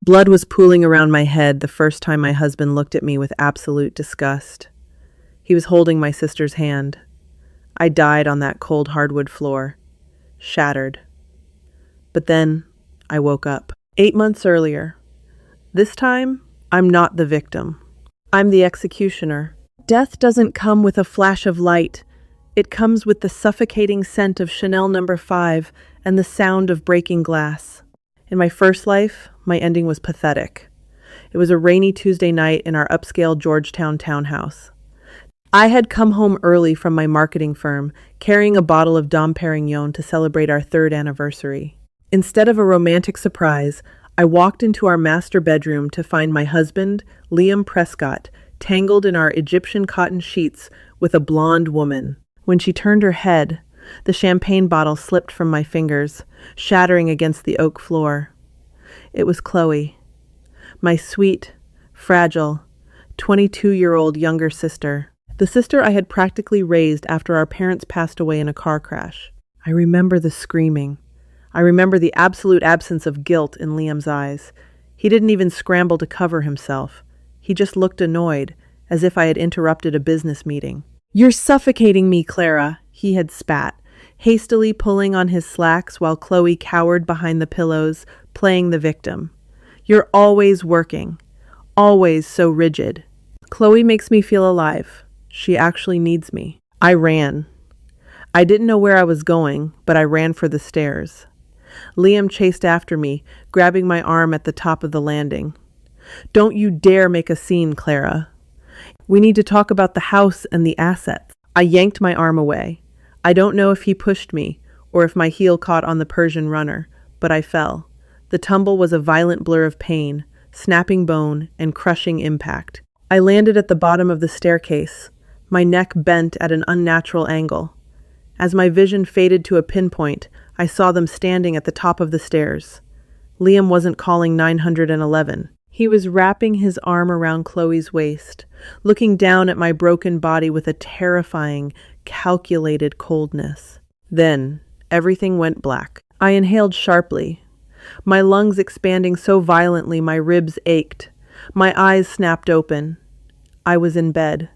Blood was pooling around my head the first time my husband looked at me with absolute disgust. He was holding my sister's hand. I died on that cold hardwood floor, shattered. But then I woke up. 8 months earlier. This time, I'm not the victim. I'm the executioner. Death doesn't come with a flash of light. It comes with the suffocating scent of Chanel No. 5 and the sound of breaking glass. In my first life, my ending was pathetic. It was a rainy Tuesday night in our upscale Georgetown townhouse. I had come home early from my marketing firm, carrying a bottle of Dom Perignon to celebrate our 3rd anniversary. Instead of a romantic surprise, I walked into our master bedroom to find my husband, Liam Prescott, tangled in our Egyptian cotton sheets with a blonde woman. When she turned her head, the champagne bottle slipped from my fingers, shattering against the oak floor. It was Chloe, my sweet, fragile, 22-year-old younger sister. The sister I had practically raised after our parents passed away in a car crash. I remember the screaming. I remember the absolute absence of guilt in Liam's eyes. He didn't even scramble to cover himself. He just looked annoyed, as if I had interrupted a business meeting. "You're suffocating me, Clara," he had spat, hastily pulling on his slacks while Chloe cowered behind the pillows, playing the victim. "You're always working. Always so rigid." Chloe makes me feel alive. She actually needs me. I ran. I didn't know where I was going, but I ran for the stairs. Liam chased after me, grabbing my arm at the top of the landing. "Don't you dare make a scene, Clara. We need to talk about the house and the assets." I yanked my arm away. I don't know if he pushed me or if my heel caught on the Persian runner, but I fell. The tumble was a violent blur of pain, snapping bone, and crushing impact. I landed at the bottom of the staircase, my neck bent at an unnatural angle. As my vision faded to a pinpoint, I saw them standing at the top of the stairs. Liam wasn't calling 911. He was wrapping his arm around Chloe's waist, looking down at my broken body with a terrifying, calculated coldness. Then, everything went black. I inhaled sharply, my lungs expanding so violently my ribs ached. My eyes snapped open. I was in bed.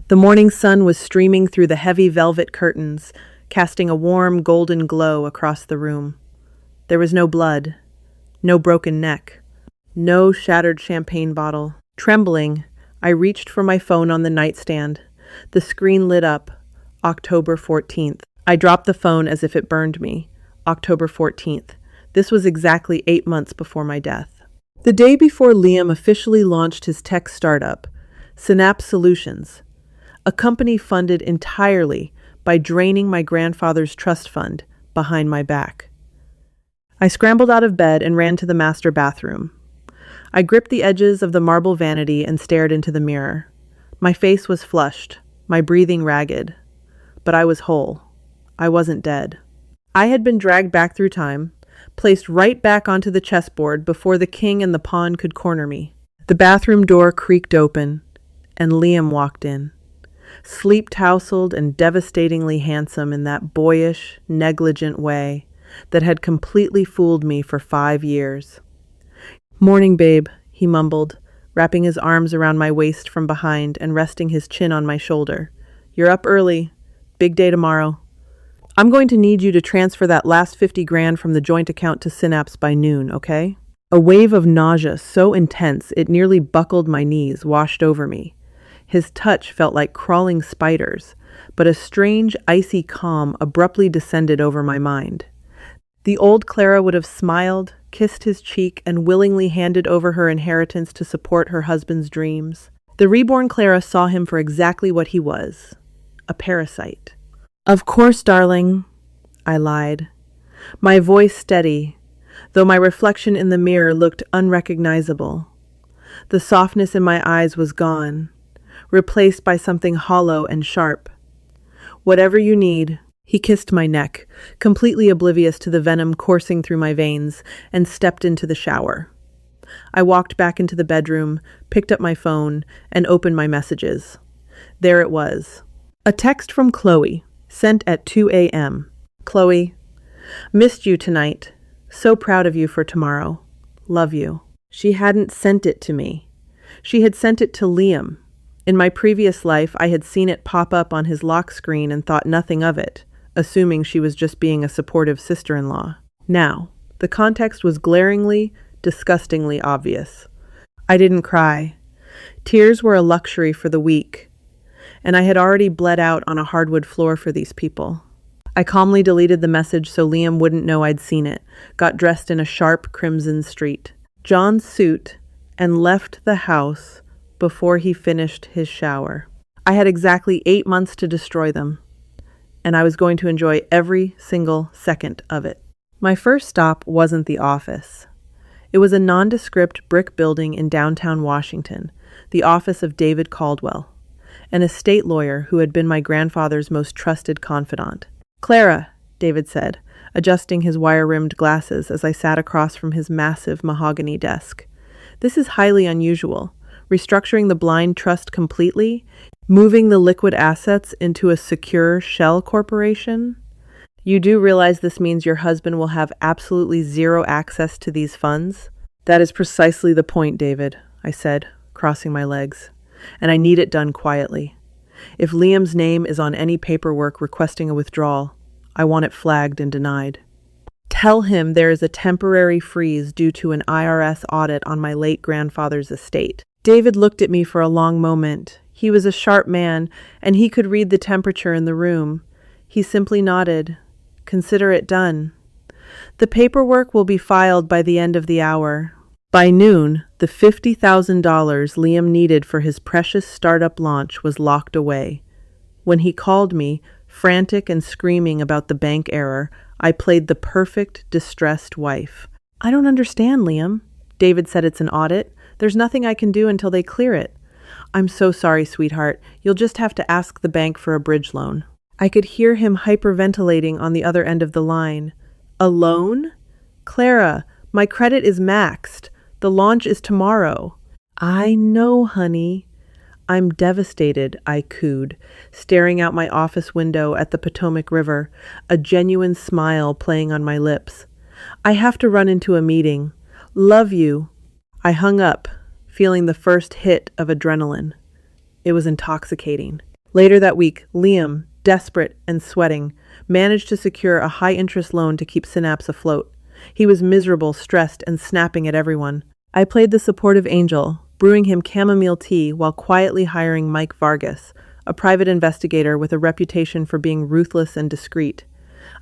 The morning sun was streaming through the heavy velvet curtains, casting a warm golden glow across the room. There was no blood, no broken neck, no shattered champagne bottle. Trembling, I reached for my phone on the nightstand. The screen lit up. October 14th. I dropped the phone as if it burned me. October 14th. This was exactly 8 months before my death. The day before Liam officially launched his tech startup, Synapse Solutions, a company funded entirely by draining my grandfather's trust fund behind my back. I scrambled out of bed and ran to the master bathroom. I gripped the edges of the marble vanity and stared into the mirror. My face was flushed, my breathing ragged. But I was whole. I wasn't dead. I had been dragged back through time, placed right back onto the chessboard before the king and the pawn could corner me. The bathroom door creaked open, and Liam walked in. Sleep-tousled and devastatingly handsome in that boyish, negligent way that had completely fooled me for 5 years. "Morning, babe," he mumbled, wrapping his arms around my waist from behind and resting his chin on my shoulder. "You're up early. Big day tomorrow. I'm going to need you to transfer that last 50 grand from the joint account to Synapse by noon, okay?" A wave of nausea so intense it nearly buckled my knees washed over me. His touch felt like crawling spiders, but a strange, icy calm abruptly descended over my mind. The old Clara would have smiled, kissed his cheek, and willingly handed over her inheritance to support her husband's dreams. The reborn Clara saw him for exactly what he was, a parasite. "Of course, darling," I lied, my voice steady, though my reflection in the mirror looked unrecognizable. The softness in my eyes was gone, replaced by something hollow and sharp. "Whatever you need." He kissed my neck, completely oblivious to the venom coursing through my veins, and stepped into the shower. I walked back into the bedroom, picked up my phone, and opened my messages. There it was. A text from Chloe, sent at 2 a.m. "Chloe, missed you tonight. So proud of you for tomorrow. Love you." She hadn't sent it to me. She had sent it to Liam. In my previous life, I had seen it pop up on his lock screen and thought nothing of it, assuming she was just being a supportive sister-in-law. Now, the context was glaringly, disgustingly obvious. I didn't cry. Tears were a luxury for the weak, and I had already bled out on a hardwood floor for these people. I calmly deleted the message so Liam wouldn't know I'd seen it, got dressed in a sharp crimson street, John's suit, and left the house before he finished his shower. I had exactly 8 months to destroy them, and I was going to enjoy every single second of it. My first stop wasn't the office. It was a nondescript brick building in downtown Washington, the office of David Caldwell, an estate lawyer who had been my grandfather's most trusted confidant. "Clara," David said, adjusting his wire-rimmed glasses as I sat across from his massive mahogany desk. "This is highly unusual. Restructuring the blind trust completely, moving the liquid assets into a secure shell corporation. You do realize this means your husband will have absolutely zero access to these funds?" "That is precisely the point, David," I said, crossing my legs. "And I need it done quietly. If Liam's name is on any paperwork requesting a withdrawal, I want it flagged and denied. Tell him there is a temporary freeze due to an IRS audit on my late grandfather's estate." David looked at me for a long moment. He was a sharp man, and he could read the temperature in the room. He simply nodded. "Consider it done. The paperwork will be filed by the end of the hour." By noon, the $50,000 Liam needed for his precious startup launch was locked away. When he called me, frantic and screaming about the bank error, I played the perfect distressed wife. "I don't understand, Liam. David said it's an audit. There's nothing I can do until they clear it." "I'm so sorry, sweetheart. You'll just have to ask the bank for a bridge loan." I could hear him hyperventilating on the other end of the line. "A loan? Clara, my credit is maxed. The launch is tomorrow." "I know, honey." "I'm devastated," I cooed, staring out my office window at the Potomac River, a genuine smile playing on my lips. "I have to run into a meeting. Love you." I hung up, feeling the first hit of adrenaline. It was intoxicating. Later that week, Liam, desperate and sweating, managed to secure a high-interest loan to keep Synapse afloat. He was miserable, stressed, and snapping at everyone. I played the supportive angel, brewing him chamomile tea while quietly hiring Mike Vargas, a private investigator with a reputation for being ruthless and discreet.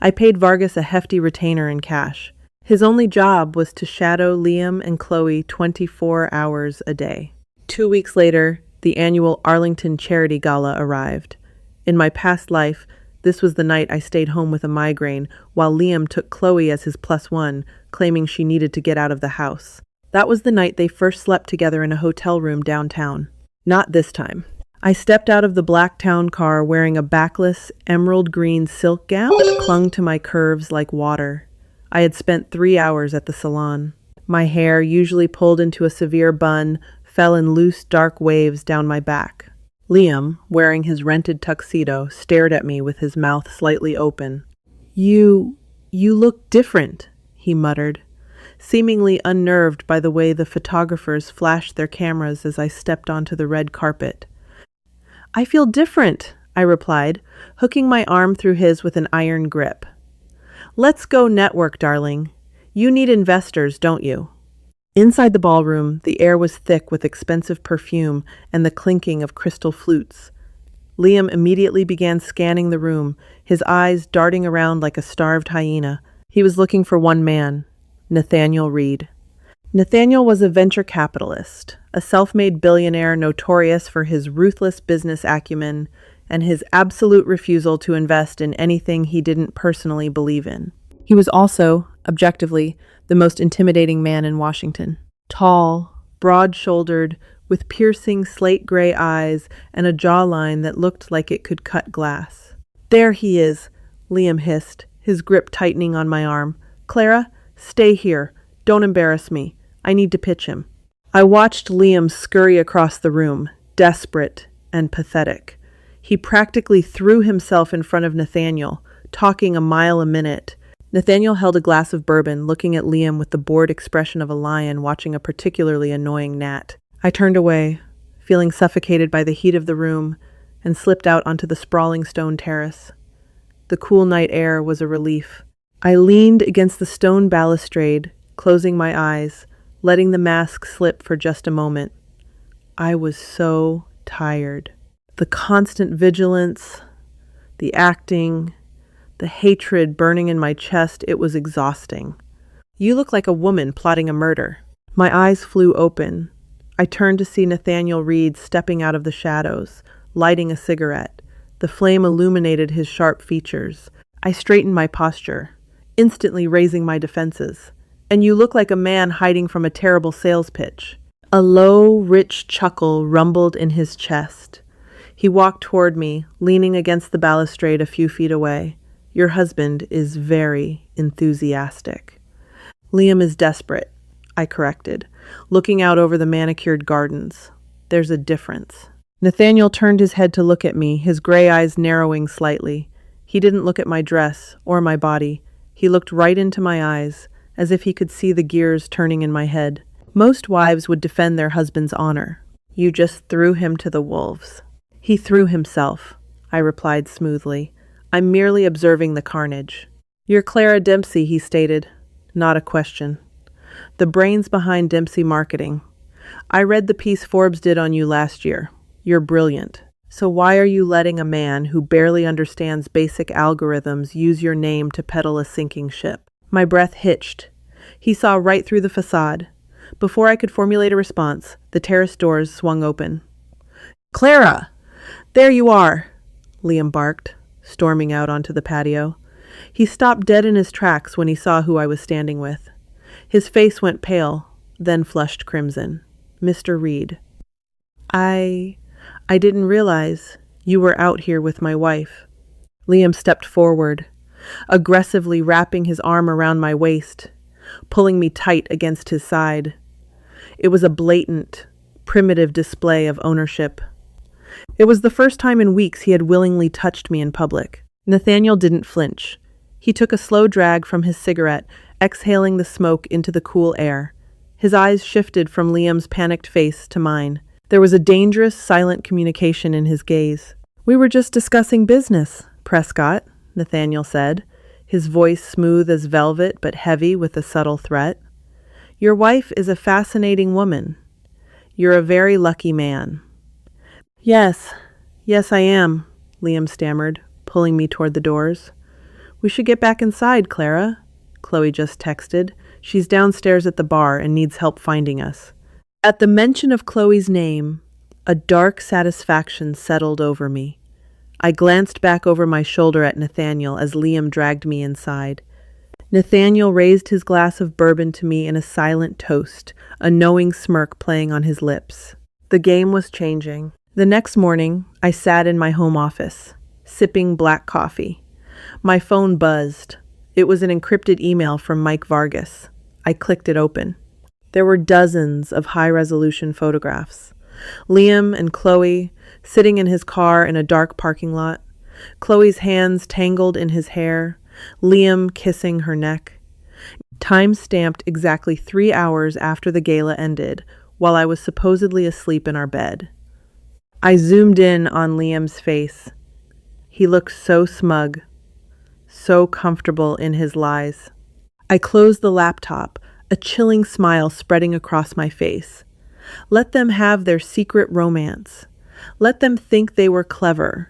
I paid Vargas a hefty retainer in cash. His only job was to shadow Liam and Chloe 24 hours a day. 2 weeks later, the annual Arlington Charity Gala arrived. In my past life, this was the night I stayed home with a migraine, while Liam took Chloe as his +1, claiming she needed to get out of the house. That was the night they first slept together in a hotel room downtown. Not this time. I stepped out of the Blacktown car wearing a backless, emerald green silk gown that clung to my curves like water. I had spent 3 hours at the salon. My hair, usually pulled into a severe bun, fell in loose, dark waves down my back. Liam, wearing his rented tuxedo, stared at me with his mouth slightly open. You look different," he muttered, seemingly unnerved by the way the photographers flashed their cameras as I stepped onto the red carpet. "I feel different," I replied, hooking my arm through his with an iron grip. "Let's go network, darling. You need investors, don't you?" Inside the ballroom, the air was thick with expensive perfume and the clinking of crystal flutes. Liam immediately began scanning the room, his eyes darting around like a starved hyena. He was looking for one man, Nathaniel Reed. Nathaniel was a venture capitalist, a self-made billionaire notorious for his ruthless business acumen and his absolute refusal to invest in anything he didn't personally believe in. He was also, objectively, the most intimidating man in Washington. Tall, broad-shouldered, with piercing slate-gray eyes and a jawline that looked like it could cut glass. "There he is," Liam hissed, his grip tightening on my arm. "Clara, stay here. Don't embarrass me. I need to pitch him." I watched Liam scurry across the room, desperate and pathetic. He practically threw himself in front of Nathaniel, talking a mile a minute, Nathaniel held a glass of bourbon, looking at Liam with the bored expression of a lion watching a particularly annoying gnat. I turned away, feeling suffocated by the heat of the room, and slipped out onto the sprawling stone terrace. The cool night air was a relief. I leaned against the stone balustrade, closing my eyes, letting the mask slip for just a moment. I was so tired. The constant vigilance, the acting, the hatred burning in my chest, it was exhausting. "You look like a woman plotting a murder." My eyes flew open. I turned to see Nathaniel Reed stepping out of the shadows, lighting a cigarette. The flame illuminated his sharp features. I straightened my posture, instantly raising my defenses. "And you look like a man hiding from a terrible sales pitch." A low, rich chuckle rumbled in his chest. He walked toward me, leaning against the balustrade a few feet away. "Your husband is very enthusiastic." "Liam is desperate," I corrected, looking out over the manicured gardens. "There's a difference." Nathaniel turned his head to look at me, his gray eyes narrowing slightly. He didn't look at my dress or my body. He looked right into my eyes, as if he could see the gears turning in my head. "Most wives would defend their husband's honor. You just threw him to the wolves." "He threw himself," I replied smoothly. "I'm merely observing the carnage." "You're Clara Dempsey," he stated. Not a question. "The brains behind Dempsey Marketing. I read the piece Forbes did on you last year. You're brilliant. So why are you letting a man who barely understands basic algorithms use your name to peddle a sinking ship?" My breath hitched. He saw right through the facade. Before I could formulate a response, the terrace doors swung open. "Clara! There you are!" Liam barked, storming out onto the patio. He stopped dead in his tracks when he saw who I was standing with. His face went pale, then flushed crimson. "Mr. Reed. I didn't realize you were out here with my wife." Liam stepped forward, aggressively wrapping his arm around my waist, pulling me tight against his side. It was a blatant, primitive display of ownership. It was the first time in weeks he had willingly touched me in public. Nathaniel didn't flinch. He took a slow drag from his cigarette, exhaling the smoke into the cool air. His eyes shifted from Liam's panicked face to mine. There was a dangerous, silent communication in his gaze. "We were just discussing business, Prescott," Nathaniel said, his voice smooth as velvet but heavy with a subtle threat. "Your wife is a fascinating woman. You're a very lucky man." Yes, I am," Liam stammered, pulling me toward the doors. "We should get back inside, Clara," Chloe just texted. "She's downstairs at the bar and needs help finding us." At the mention of Chloe's name, a dark satisfaction settled over me. I glanced back over my shoulder at Nathaniel as Liam dragged me inside. Nathaniel raised his glass of bourbon to me in a silent toast, a knowing smirk playing on his lips. The game was changing. The next morning, I sat in my home office, sipping black coffee. My phone buzzed. It was an encrypted email from Mike Vargas. I clicked it open. There were dozens of high-resolution photographs. Liam and Chloe sitting in his car in a dark parking lot. Chloe's hands tangled in his hair. Liam kissing her neck. Time stamped exactly 3 hours after the gala ended, while I was supposedly asleep in our bed. I zoomed in on Liam's face. He looked so smug, so comfortable in his lies. I closed the laptop, a chilling smile spreading across my face. Let them have their secret romance. Let them think they were clever.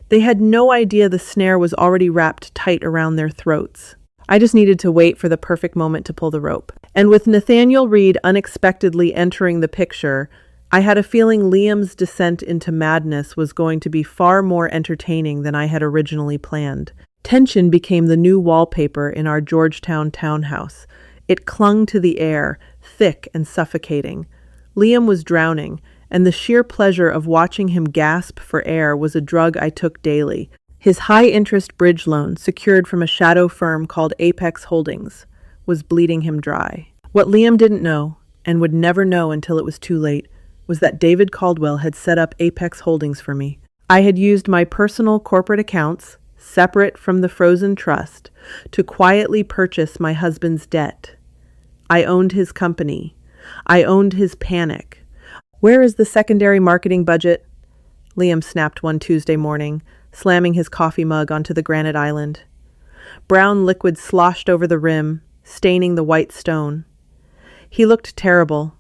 They had no idea the snare was already wrapped tight around their throats. I just needed to wait for the perfect moment to pull the rope. And with Nathaniel Reed unexpectedly entering the picture, I had a feeling Liam's descent into madness was going to be far more entertaining than I had originally planned. Tension became the new wallpaper in our Georgetown townhouse. It clung to the air, thick and suffocating. Liam was drowning, and the sheer pleasure of watching him gasp for air was a drug I took daily. His high-interest bridge loan, secured from a shadow firm called Apex Holdings, was bleeding him dry. What Liam didn't know, and would never know until it was too late, was that David Caldwell had set up Apex Holdings for me. I had used my personal corporate accounts, separate from the frozen trust, to quietly purchase my husband's debt. I owned his company. I owned his panic. Where is the secondary marketing budget? Liam snapped one Tuesday morning, slamming his coffee mug onto the granite island. Brown liquid sloshed over the rim, staining the white stone. He looked terrible.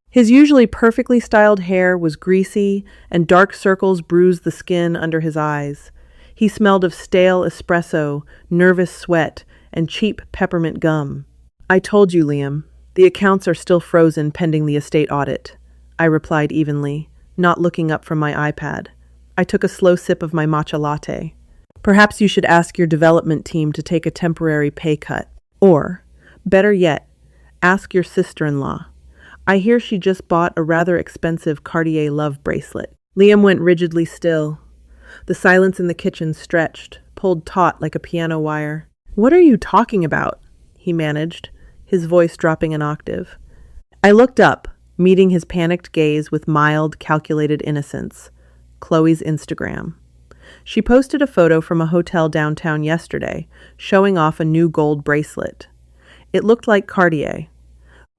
His usually perfectly styled hair was greasy, and dark circles bruised the skin under his eyes. He smelled of stale espresso, nervous sweat, and cheap peppermint gum. I told you, Liam, the accounts are still frozen pending the estate audit, I replied evenly, not looking up from my iPad. I took a slow sip of my matcha latte. Perhaps you should ask your development team to take a temporary pay cut. Or, better yet, ask your sister-in-law. I hear she just bought a rather expensive Cartier love bracelet. Liam went rigidly still. The silence in the kitchen stretched, pulled taut like a piano wire. What are you talking about? He managed, his voice dropping an octave. I looked up, meeting his panicked gaze with mild, calculated innocence. Chloe's Instagram. She posted a photo from a hotel downtown yesterday, showing off a new gold bracelet. It looked like Cartier.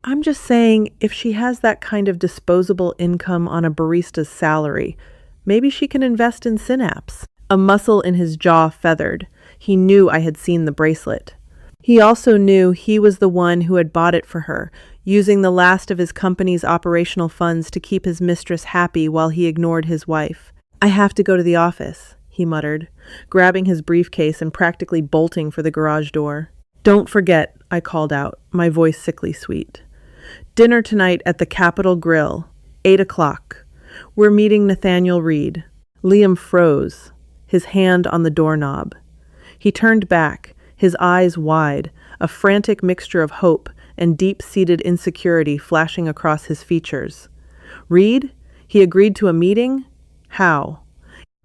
I'm just saying, if she has that kind of disposable income on a barista's salary, maybe she can invest in Synapse. A muscle in his jaw feathered. He knew I had seen the bracelet. He also knew he was the one who had bought it for her, using the last of his company's operational funds to keep his mistress happy while he ignored his wife. I have to go to the office, he muttered, grabbing his briefcase and practically bolting for the garage door. Don't forget, I called out, my voice sickly sweet. Dinner tonight at the Capitol Grill, 8 o'clock. We're meeting Nathaniel Reed. Liam froze, his hand on the doorknob. He turned back, his eyes wide, a frantic mixture of hope and deep-seated insecurity flashing across his features. Reed? He agreed to a meeting? How?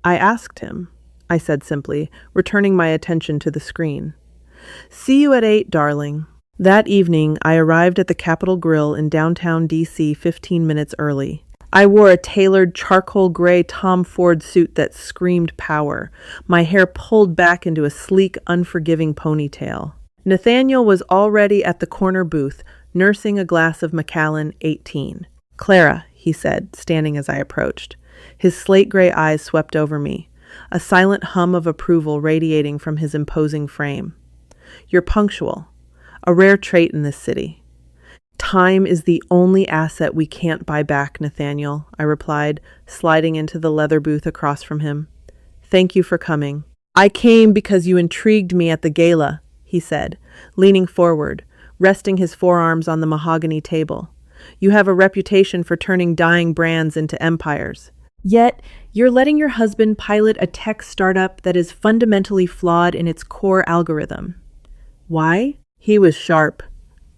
I asked him, I said simply, returning my attention to the screen. See you at 8, darling. That evening, I arrived at the Capitol Grill in downtown D.C. 15 minutes early. I wore a tailored charcoal gray Tom Ford suit that screamed power, my hair pulled back into a sleek, unforgiving ponytail. Nathaniel was already at the corner booth, nursing a glass of Macallan 18. Clara, he said, standing as I approached. His slate gray eyes swept over me, a silent hum of approval radiating from his imposing frame. You're punctual. A rare trait in this city. Time is the only asset we can't buy back, Nathaniel, I replied, sliding into the leather booth across from him. Thank you for coming. I came because you intrigued me at the gala, he said, leaning forward, resting his forearms on the mahogany table. You have a reputation for turning dying brands into empires. Yet, you're letting your husband pilot a tech startup that is fundamentally flawed in its core algorithm. Why? He was sharp,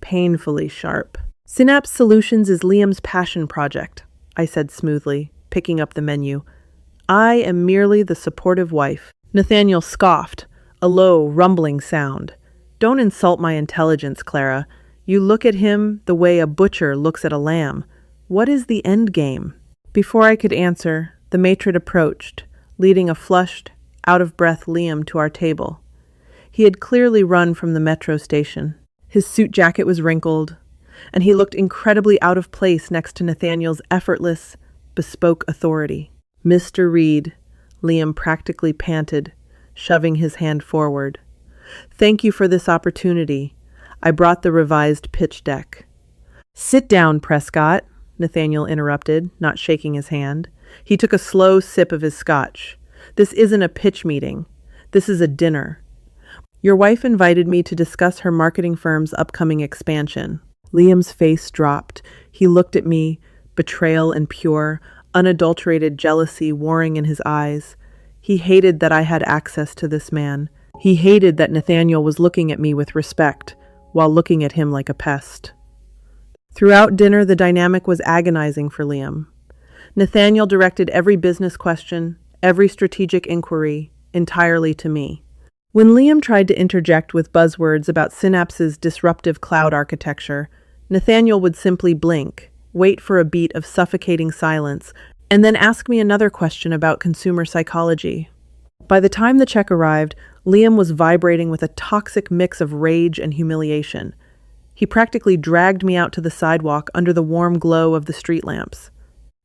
painfully sharp. Synapse Solutions is Liam's passion project, I said smoothly, picking up the menu. I am merely the supportive wife. Nathaniel scoffed, a low, rumbling sound. Don't insult my intelligence, Clara. You look at him the way a butcher looks at a lamb. What is the end game? Before I could answer, the matron approached, leading a flushed, out-of-breath Liam to our table. He had clearly run from the metro station. His suit jacket was wrinkled, and he looked incredibly out of place next to Nathaniel's effortless, bespoke authority. Mr. Reed, Liam practically panted, shoving his hand forward. Thank you for this opportunity. I brought the revised pitch deck. Sit down, Prescott, Nathaniel interrupted, not shaking his hand. He took a slow sip of his scotch. This isn't a pitch meeting. This is a dinner. Your wife invited me to discuss her marketing firm's upcoming expansion. Liam's face dropped. He looked at me, betrayal and pure, unadulterated jealousy warring in his eyes. He hated that I had access to this man. He hated that Nathaniel was looking at me with respect, while looking at him like a pest. Throughout dinner, the dynamic was agonizing for Liam. Nathaniel directed every business question, every strategic inquiry, entirely to me. When Liam tried to interject with buzzwords about Synapse's disruptive cloud architecture, Nathaniel would simply blink, wait for a beat of suffocating silence, and then ask me another question about consumer psychology. By the time the check arrived, Liam was vibrating with a toxic mix of rage and humiliation. He practically dragged me out to the sidewalk under the warm glow of the street lamps.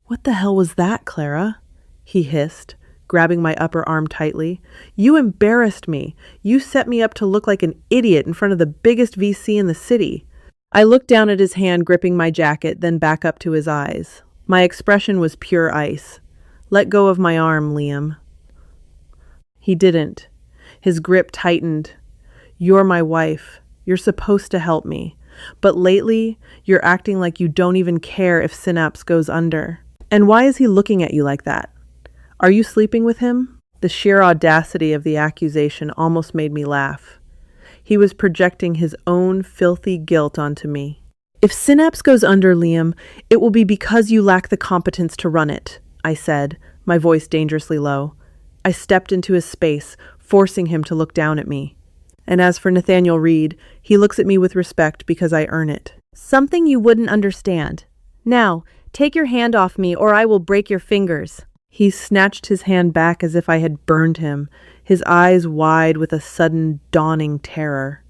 "What the hell was that, Clara?" he hissed, grabbing my upper arm tightly. "You embarrassed me. You set me up to look like an idiot in front of the biggest VC in the city." I looked down at his hand gripping my jacket, then back up to his eyes. My expression was pure ice. "Let go of my arm, Liam." He didn't. His grip tightened. "You're my wife. You're supposed to help me. But lately, you're acting like you don't even care if Synapse goes under. And why is he looking at you like that? Are you sleeping with him?" The sheer audacity of the accusation almost made me laugh. He was projecting his own filthy guilt onto me. "If Synapse goes under, Liam, it will be because you lack the competence to run it," I said, my voice dangerously low. I stepped into his space, forcing him to look down at me. And as for Nathaniel Reed, he looks at me with respect because I earn it. "Something you wouldn't understand. Now, take your hand off me or I will break your fingers." He snatched his hand back as if I had burned him, his eyes wide with a sudden dawning terror.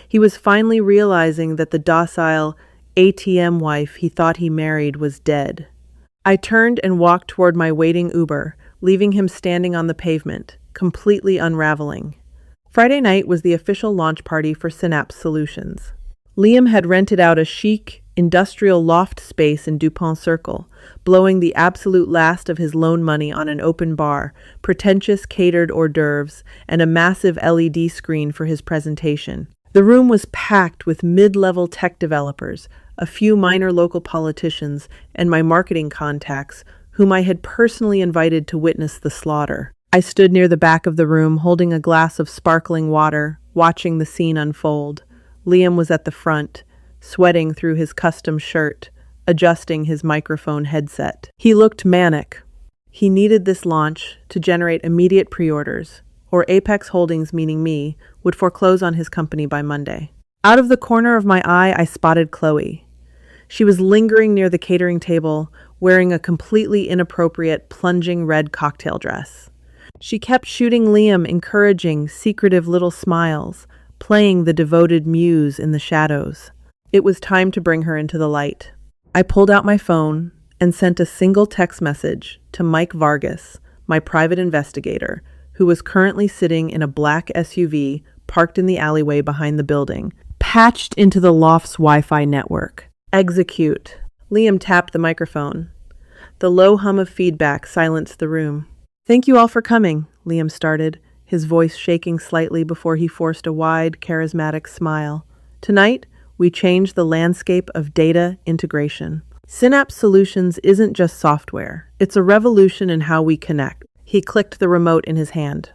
He was finally realizing that the docile ATM wife he thought he married was dead. I turned and walked toward my waiting Uber, leaving him standing on the pavement, completely unraveling. Friday night was the official launch party for Synapse Solutions. Liam had rented out a chic, industrial loft space in DuPont Circle, blowing the absolute last of his loan money on an open bar, pretentious catered hors d'oeuvres, and a massive LED screen for his presentation. The room was packed with mid-level tech developers, a few minor local politicians, and my marketing contacts, whom I had personally invited to witness the slaughter. I stood near the back of the room, holding a glass of sparkling water, watching the scene unfold. Liam was at the front, sweating through his custom shirt, adjusting his microphone headset. He looked manic. He needed this launch to generate immediate pre-orders, or Apex Holdings, meaning me, would foreclose on his company by Monday. Out of the corner of my eye, I spotted Chloe. She was lingering near the catering table, wearing a completely inappropriate, plunging red cocktail dress. She kept shooting Liam encouraging, secretive little smiles, playing the devoted muse in the shadows. It was time to bring her into the light. I pulled out my phone and sent a single text message to Mike Vargas, my private investigator, who was currently sitting in a black SUV parked in the alleyway behind the building, patched into the loft's Wi-Fi network. "Execute." Liam tapped the microphone. The low hum of feedback silenced the room. "Thank you all for coming," Liam started, his voice shaking slightly before he forced a wide, charismatic smile. "Tonight, we change the landscape of data integration. Synapse Solutions isn't just software. It's a revolution in how we connect." He clicked the remote in his hand.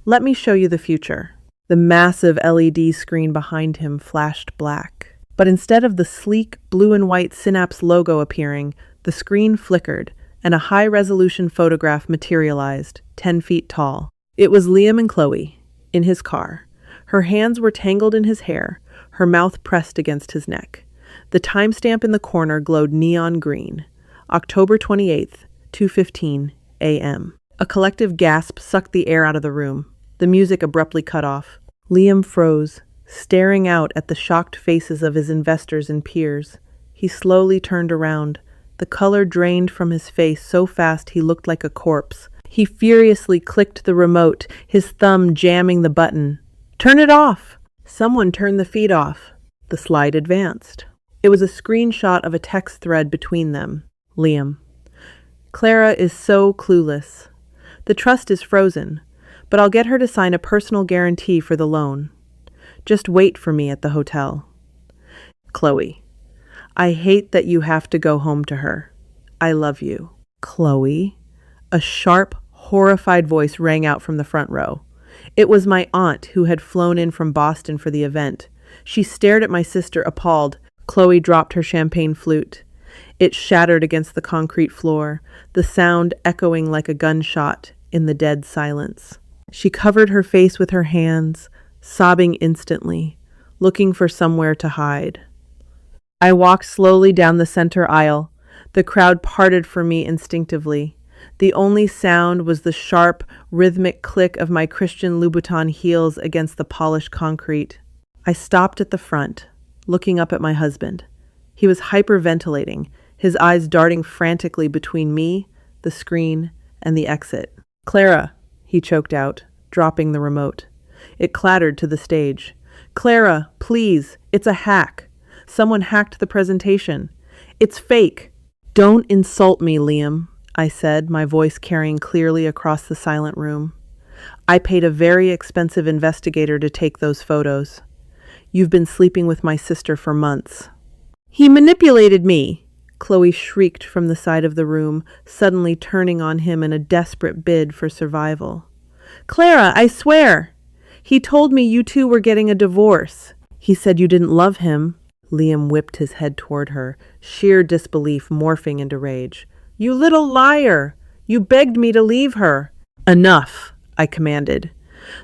"Let me show you the future." The massive LED screen behind him flashed black. But instead of the sleek blue and white Synapse logo appearing, the screen flickered, and a high-resolution photograph materialized, 10 feet tall. It was Liam and Chloe, in his car. Her hands were tangled in his hair, her mouth pressed against his neck. The timestamp in the corner glowed neon green. October 28th, 2:15 a.m. A collective gasp sucked the air out of the room. The music abruptly cut off. Liam froze, staring out at the shocked faces of his investors and peers. He slowly turned around. The color drained from his face so fast he looked like a corpse. He furiously clicked the remote, his thumb jamming the button. "Turn it off!" Someone turned the feed off. The slide advanced. It was a screenshot of a text thread between them. Liam: "Clara is so clueless. The trust is frozen, but I'll get her to sign a personal guarantee for the loan. Just wait for me at the hotel." Chloe: "I hate that you have to go home to her. I love you." "Chloe?" A sharp, horrified voice rang out from the front row. It was my aunt who had flown in from Boston for the event. She stared at my sister, appalled. Chloe dropped her champagne flute. It shattered against the concrete floor, the sound echoing like a gunshot in the dead silence. She covered her face with her hands, sobbing instantly, looking for somewhere to hide. I walked slowly down the center aisle. The crowd parted for me instinctively. The only sound was the sharp, rhythmic click of my Christian Louboutin heels against the polished concrete. I stopped at the front, looking up at my husband. He was hyperventilating, his eyes darting frantically between me, the screen, and the exit. "Clara," he choked out, dropping the remote. It clattered to the stage. "Clara, please, it's a hack. Someone hacked the presentation. It's fake." "Don't insult me, Liam," I said, my voice carrying clearly across the silent room. "I paid a very expensive investigator to take those photos. You've been sleeping with my sister for months." "He manipulated me," Chloe shrieked from the side of the room, suddenly turning on him in a desperate bid for survival. "Clara, I swear! He told me you two were getting a divorce. He said you didn't love him." Liam whipped his head toward her, sheer disbelief morphing into rage. "You little liar! You begged me to leave her." "Enough," I commanded.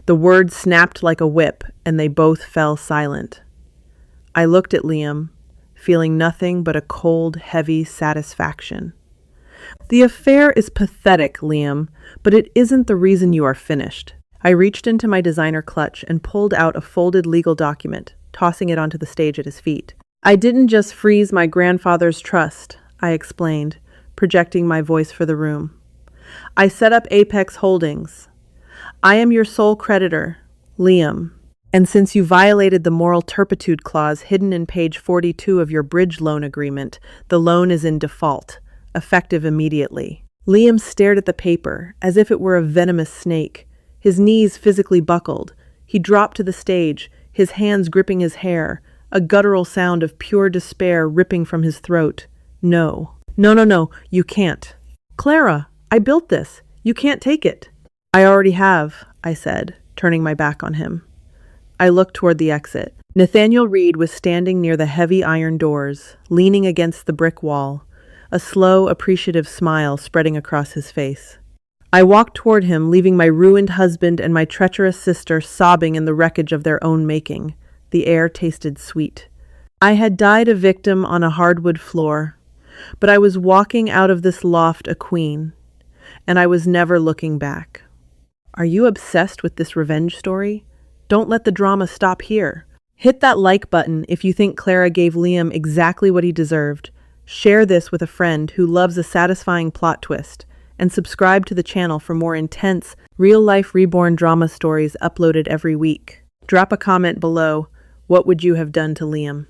The word snapped like a whip, and they both fell silent. I looked at Liam, feeling nothing but a cold, heavy satisfaction. "The affair is pathetic, Liam, but it isn't the reason you are finished." I reached into my designer clutch and pulled out a folded legal document, tossing it onto the stage at his feet. "I didn't just freeze my grandfather's trust," I explained, projecting my voice for the room. "I set up Apex Holdings. I am your sole creditor, Liam. And since you violated the moral turpitude clause hidden in page 42 of your bridge loan agreement, the loan is in default, effective immediately." Liam stared at the paper as if it were a venomous snake. His knees physically buckled. He dropped to the stage, his hands gripping his hair, a guttural sound of pure despair ripping from his throat. "No. No, you can't. Clara, I built this. You can't take it." "I already have," I said, turning my back on him. I looked toward the exit. Nathaniel Reed was standing near the heavy iron doors, leaning against the brick wall, a slow, appreciative smile spreading across his face. I walked toward him, leaving my ruined husband and my treacherous sister sobbing in the wreckage of their own making. The air tasted sweet. I had died a victim on a hardwood floor, but I was walking out of this loft a queen, and I was never looking back. Are you obsessed with this revenge story? Don't let the drama stop here. Hit that like button if you think Clara gave Liam exactly what he deserved. Share this with a friend who loves a satisfying plot twist, and subscribe to the channel for more intense, real-life reborn drama stories uploaded every week. Drop a comment below. What would you have done to Liam?